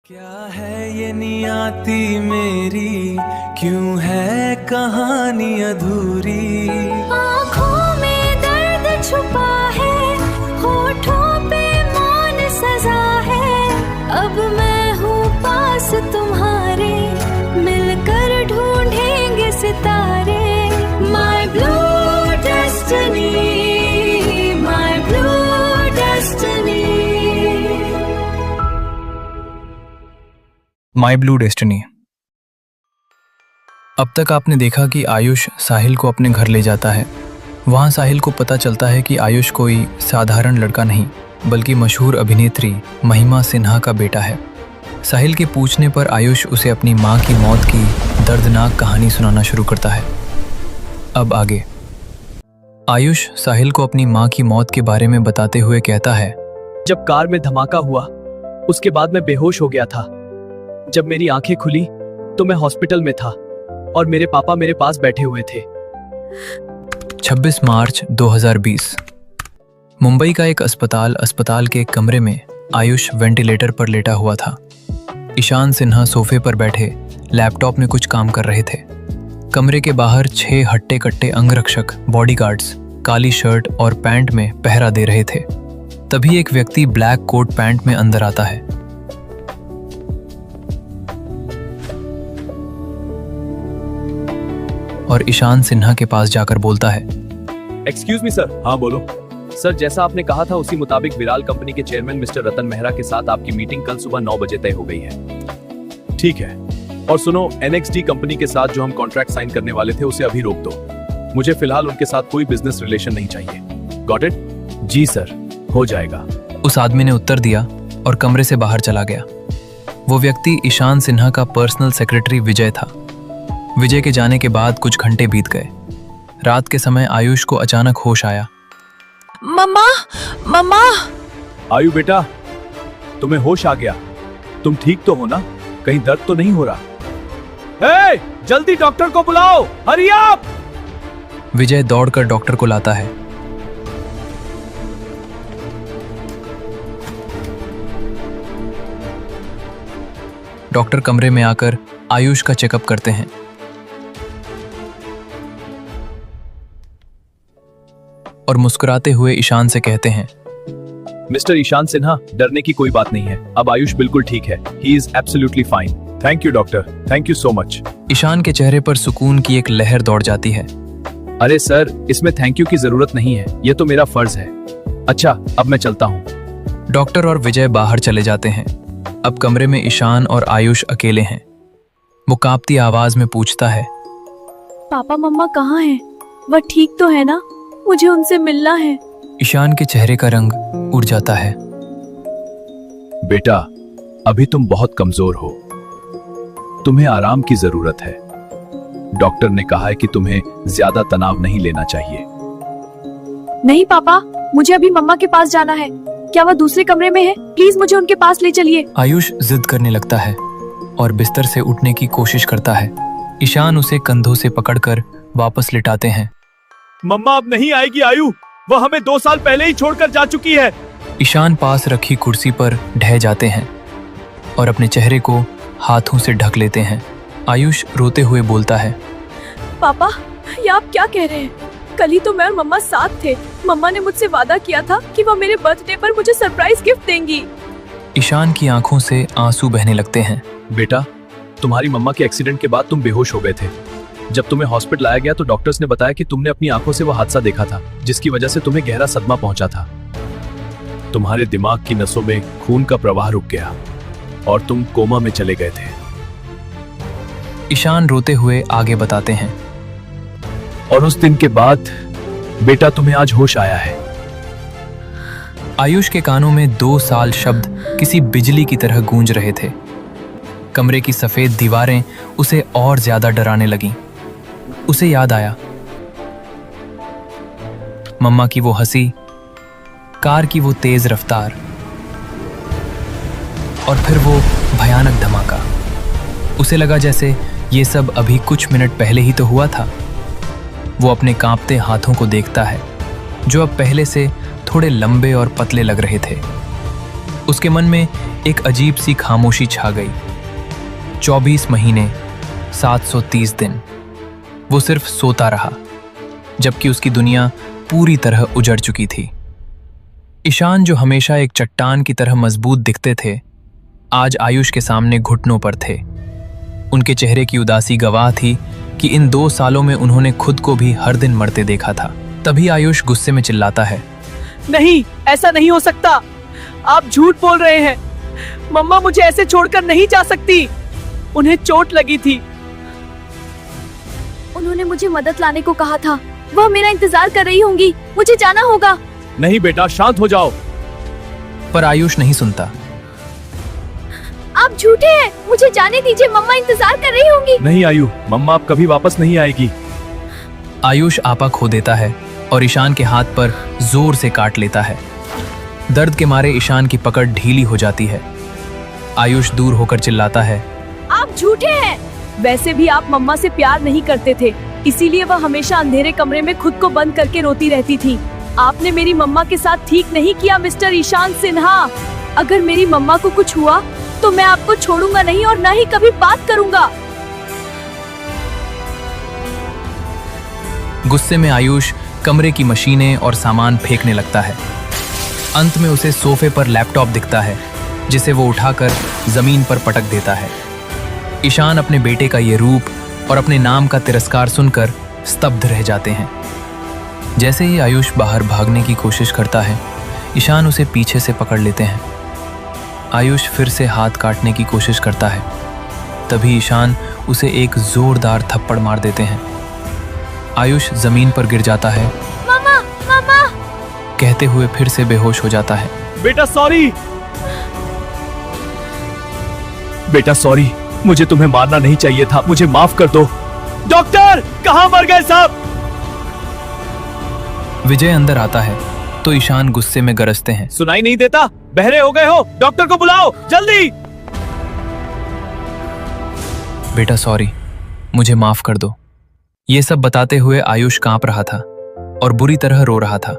क्या है ये नियति मेरी, क्यों है कहानी अधूरी। आँखों में दर्द छुपा है, होठों पे मौन सजा है। अब मैं हूँ पास तुम्हारे, मिलकर ढूंढेंगे सितारे। My blue destiny, my blue destiny। My blue destiny. अब तक आपने देखा कि आयुष साहिल को अपने घर ले जाता है। वहाँ साहिल को पता चलता है कि आयुष कोई साधारण लड़का नहीं बल्कि मशहूर अभिनेत्री महिमा सिन्हा का बेटा है। साहिल के पूछने पर आयुष उसे अपनी माँ की मौत की दर्दनाक कहानी सुनाना शुरू करता है। अब आगे आयुष साहिल को अपनी माँ की मौत के बारे में बताते हुए कहता है, जब कार में धमाका हुआ उसके बाद मैं बेहोश हो गया था। जब मेरी आंखें खुली तो मैं हॉस्पिटल में था और मेरे पापा मेरे पास बैठे हुए थे। 26 मार्च 2020 मुंबई का एक अस्पताल के एक कमरे में आयुष वेंटिलेटर पर लेटा हुआ था। ईशान सिन्हा सोफे पर बैठे लैपटॉप में कुछ काम कर रहे थे। कमरे के बाहर 6 हट्टे कट्टे अंगरक्षक बॉडीगार्ड्स काली शर्ट और पैंट में पहरा दे रहे थे। तभी एक व्यक्ति ब्लैक कोट पैंट में अंदर आता है। और ईशान सिन्हा के पास जाकर बोलता है, एक्सक्यूज मी सर। हाँ बोलो सर, जैसा आपने कहा था उसी मुताबिक विराल कंपनी के चेयरमैन मिस्टर रतन मेहरा के साथ आपकी मीटिंग कल सुबह 9 बजे तय हो गई है। ठीक है, और सुनो, NXT कंपनी के साथ जो हम कॉन्ट्रैक्ट साइन करने वाले थे उसे अभी रोक दो। मुझे फिलहाल उनके साथ कोई बिजनेस रिलेशन नहीं चाहिए। Got it? जी सर, हो जाएगा। उस आदमी ने उत्तर दिया और कमरे से बाहर चला गया। वो व्यक्ति ईशान सिन्हा का पर्सनल सेक्रेटरी विजय था। विजय के जाने के बाद कुछ घंटे बीत गए। रात के समय आयुष को अचानक होश आया। मम्मा। आयु बेटा, तुम्हें होश आ गया? तुम ठीक तो हो ना? कहीं दर्द तो नहीं हो रहा? हे, जल्दी डॉक्टर को बुलाओ, हरी अप! विजय दौड़कर डॉक्टर को लाता है। डॉक्टर कमरे में आकर आयुष का चेकअप करते हैं। और मुस्कुराते हुए ईशान से कहते हैं, मिस्टर ईशान सिन्हा, डरने की कोई बात नहीं है। अब आयुष बिल्कुल ठीक है। He is absolutely fine. Thank you doctor, thank you so much. Ishan के चेहरे पर सुकून की एक लहर दौड़ जाती है। अरे सर, इसमें थैंक यू की जरूरत नहीं है, ये तो मेरा फर्ज है। अच्छा, अब मैं चलता हूँ। डॉक्टर और विजय बाहर चले जाते हैं। अब कमरे में ईशान और आयुष अकेले हैं। वो कांपती आवाज में पूछता है, पापा मम्मा कहाँ हैं? वह ठीक तो है ना? मुझे उनसे मिलना है। ईशान के चेहरे का रंग उड़ जाता है। बेटा, अभी तुम बहुत कमजोर हो, तुम्हें आराम की जरूरत है। डॉक्टर ने कहा है कि तुम्हें ज्यादा तनाव नहीं लेना चाहिए। नहीं पापा, मुझे अभी मम्मा के पास जाना है। क्या वह दूसरे कमरे में है? प्लीज मुझे उनके पास ले चलिए। आयुष जिद करने लगता है और बिस्तर से उठने की कोशिश करता है। ईशान उसे कंधों से पकड़कर वापस लिटाते हैं। मम्मा अब नहीं आएगी आयु, वह हमें 2 साल पहले ही छोड़कर जा चुकी है। ईशान पास रखी कुर्सी पर ढह जाते हैं और अपने चेहरे को हाथों से ढक लेते हैं। आयुष रोते हुए बोलता है, पापा, ये आप क्या कह रहे हैं? कल ही तो मैं और मम्मा साथ थे। मम्मा ने मुझसे वादा किया था कि वह मेरे बर्थडे पर मुझे सरप्राइज गिफ्ट देंगी। ईशान की आंखों से आंसू बहने लगते हैं। बेटा, तुम्हारी मम्मा के एक्सीडेंट के बाद तुम बेहोश हो गए थे। जब तुम्हें हॉस्पिटल लाया गया तो डॉक्टर्स ने बताया कि तुमने अपनी आंखों से वह हादसा देखा था, जिसकी वजह से तुम्हें गहरा सदमा पहुंचा था। तुम्हारे दिमाग की नसों में खून का प्रवाह रुक गया और तुम कोमा में चले गए थे। ईशान रोते हुए आगे बताते हैं, और उस दिन के बाद बेटा तुम्हें आज होश आया है। आयुष के कानों में 2 साल शब्द किसी बिजली की तरह गूंज रहे थे। कमरे की सफेद दीवारें उसे और ज्यादा डराने लगीं। उसे याद आया मम्मा की वो हंसी, कार की वो तेज रफ्तार और फिर वो भयानक धमाका। उसे लगा जैसे ये सब अभी कुछ मिनट पहले ही तो हुआ था। वो अपने कांपते हाथों को देखता है जो अब पहले से थोड़े लंबे और पतले लग रहे थे। उसके मन में एक अजीब सी खामोशी छा गई। 24 महीने 730 दिन वो सिर्फ सोता रहा, जबकि उसकी दुनिया पूरी तरह उजड़ चुकी थी। ईशान, जो हमेशा एक चट्टान की तरह मजबूत दिखते थे, आज आयुष के सामने घुटनों पर थे। उनके चेहरे की उदासी गवाह थी कि इन 2 सालों में उन्होंने खुद को भी हर दिन मरते देखा था। तभी आयुष गुस्से में चिल्लाता है, नहीं, ऐसा नहीं हो सकता। आप झूठ बोल रहे हैं। मम्मा मुझे ऐसे छोड़कर नहीं जा सकती। उन्हें चोट लगी थी। उन्होंने मुझे मदद लाने को कहा था। वह मेरा इंतजार कर रही होंगी। मुझे जाना होगा। नहीं बेटा, शांत हो जाओ। पर आयुष नहीं सुनता। आप झूठे हैं। मुझे जाने दीजिए। मम्मा इंतजार कर रही होंगी। नहीं आयु, मम्मा अब कभी वापस नहीं आएगी। आयुष आपा खो देता है और ईशान के हाथ पर जोर से काट लेता है। दर्द के मारे ईशान की पकड़ ढीली हो जाती है। आयुष दूर होकर चिल्लाता है, आप झूठे हैं। वैसे भी आप मम्मा से प्यार नहीं करते थे, इसीलिए वह हमेशा अंधेरे कमरे में खुद को बंद करके रोती रहती थी। आपने मेरी मम्मा के साथ ठीक नहीं किया मिस्टर ईशान सिन्हा। अगर मेरी मम्मा को कुछ हुआ तो मैं आपको छोड़ूंगा नहीं और न ही कभी बात करूंगा। गुस्से में आयुष कमरे की मशीनें और सामान फेंकने लगता है। अंत में उसे सोफे पर लैपटॉप दिखता है, जिसे वो उठाकर जमीन पर पटक देता है। ईशान अपने बेटे का ये रूप और अपने नाम का तिरस्कार सुनकर स्तब्ध रह जाते हैं। जैसे ही आयुष बाहर भागने की कोशिश करता है, ईशान उसे पीछे से पकड़ लेते हैं। आयुष फिर से हाथ काटने की कोशिश करता है। तभी ईशान उसे एक जोरदार थप्पड़ मार देते हैं। आयुष जमीन पर गिर जाता है। मामा, मामा, कहते हुए फिर से बेहोश हो जाता है। बेटा सॉरी। बेटा सॉरी, मुझे तुम्हें मारना नहीं चाहिए था। मुझे माफ कर दो। डॉक्टर, कहां मर गए साहब? विजय अंदर आता है तो ईशान गुस्से में गरजते हैं। सुनाई नहीं देता? बहरे हो गए हो? डॉक्टर को बुलाओ जल्दी। बेटा सॉरी, मुझे माफ कर दो। ये सब बताते हुए आयुष कांप रहा था और बुरी तरह रो रहा था।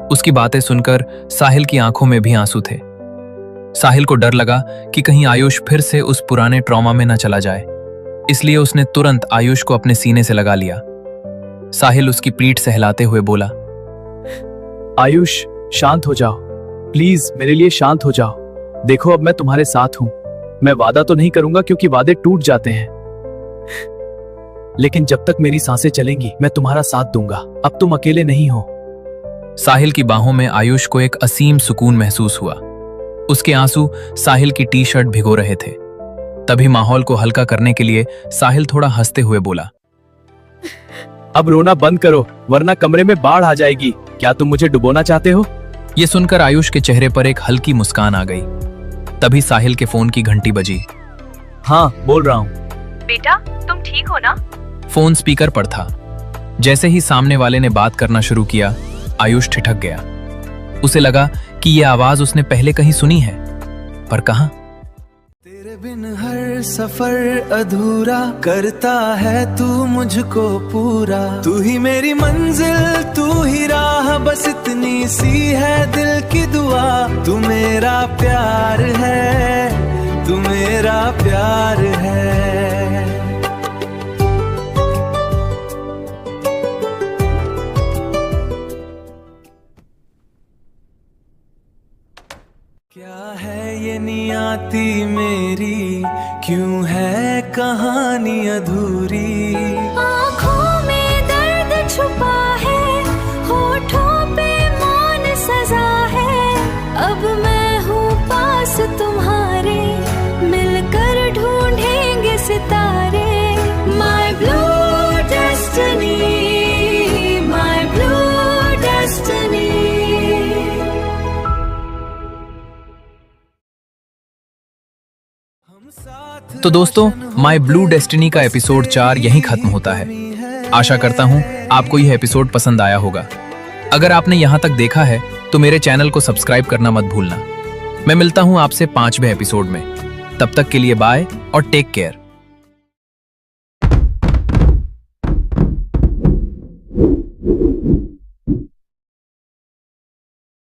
उसकी बातें सुनकर साहिल की आंखों में भी आंसू थे। साहिल को डर लगा कि कहीं आयुष फिर से उस पुराने ट्रॉमा में न चला जाए, इसलिए उसने तुरंत आयुष को अपने सीने से लगा लिया। साहिल उसकी पीठ सहलाते हुए बोला, आयुष शांत हो जाओ, प्लीज मेरे लिए शांत हो जाओ। देखो अब मैं तुम्हारे साथ हूं। मैं वादा तो नहीं करूंगा क्योंकि वादे टूट जाते हैं, लेकिन जब तक मेरी सांसें चलेंगी मैं तुम्हारा साथ दूंगा। अब तुम अकेले नहीं हो। साहिल की बाहों में आयुष को एक असीम सुकून महसूस हुआ। उसके आंसू साहिल की टी शर्ट भिगो रहे थे। तभी माहौल को हल्का करने के लिए साहिल थोड़ा हंसते हुए बोला, अब रोना बंद करो वरना कमरे में बाढ़ आ जाएगी। क्या तुम मुझे डुबोना चाहते हो? यह सुनकर आयुष के चेहरे पर एक हल्की मुस्कान आ गई। तभी साहिल के फोन की घंटी बजी। हाँ, बोल रहा हूँ। बेटा, तुम ठीक हो ना? फोन स्पीकर पर था। जैसे ही सामने वाले ने बात करना शुरू किया, आयुष ठिठक गया। उसे लगा कि यह आवाज उसने पहले कहीं सुनी है, पर कहां? तेरे बिन हर सफर अधूरा करता है तू मुझको पूरा। तू ही मेरी मंजिल, तू ही राह, बस इतनी सी है दिल की दुआ। तू मेरा प्यार है, तू मेरा प्यार है। क्या है ये नियति मेरी, क्यों है कहानी अधूरी। आँखों में दर्द छुपा है, होठों पे मौन सजा है। अब मैं हूँ पास तुम्हारे, मिलकर ढूंढेंगे सितारे। My blue destiny, my blue destiny. तो दोस्तों, माय ब्लू डेस्टिनी का एपिसोड 4 यहीं खत्म होता है। आशा करता हूं आपको यह एपिसोड पसंद आया होगा। अगर आपने यहां तक देखा है तो मेरे चैनल को सब्सक्राइब करना मत भूलना। मैं मिलता हूं आपसे 5वें एपिसोड में। तब तक के लिए बाय और टेक केयर।